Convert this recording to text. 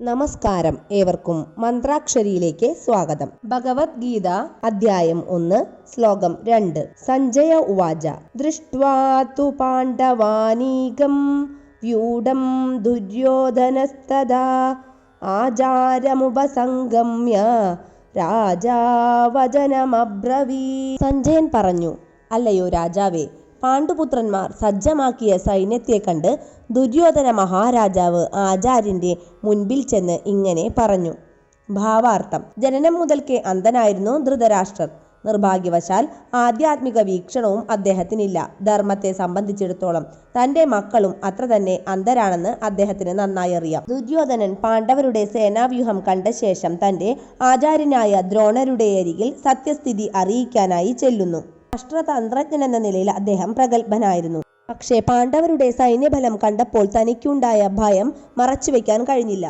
നമസ്കാരം, ഏവർക്കും മന്ത്രാക്ഷരിയിലേക്ക് സ്വാഗതം. ഭഗവത്ഗീത അധ്യായം 1 ശ്ലോകം 2. സഞ്ജയ ഉവാച ദൃഷ്ട്വാ തു പാണ്ഡവാനീകം വ്യൂഢം ദുര്യോധനസ്തദാ ആചാരമുപസംഗമ്യ രാജാ വചനമബ്രവീത്. സഞ്ജയൻ പറഞ്ഞു, അല്ലയോ രാജാവേ, പാണ്ഡുപുത്രന്മാർ സജ്ജമാക്കിയ സൈന്യത്തെ കണ്ട് ദുര്യോധന മഹാരാജാവ് ആചാര്യന്റെ മുൻപിൽ ചെന്ന് ഇങ്ങനെ പറഞ്ഞു. ഭാവാർത്ഥം: ജനനം മുതൽക്കേ അന്ധനായിരുന്നു ധൃതരാഷ്ട്രർ. നിർഭാഗ്യവശാൽ ആധ്യാത്മിക വീക്ഷണവും അദ്ദേഹത്തിനില്ല. ധർമ്മത്തെ സംബന്ധിച്ചിടത്തോളം തന്റെ മക്കളും അത്ര തന്നെ അന്ധരാണെന്ന് അദ്ദേഹത്തിന് നന്നായി അറിയാം. ദുര്യോധനൻ പാണ്ഡവരുടെ സേനാവ്യൂഹം കണ്ട ശേഷം തന്റെ ആചാര്യനായ ദ്രോണരുടെ അരികിൽ സത്യസ്ഥിതി അറിയിക്കാനായി ചെല്ലുന്നു. രാഷ്ട്രതന്ത്രജ്ഞൻ എന്ന നിലയിൽ അദ്ദേഹം പ്രഗത്ഭനായിരുന്നു. പക്ഷേ പാണ്ഡവരുടെ സൈന്യബലം കണ്ടപ്പോൾ തനിക്കുണ്ടായ ഭയം മറച്ചുവെക്കാൻ കഴിഞ്ഞില്ല.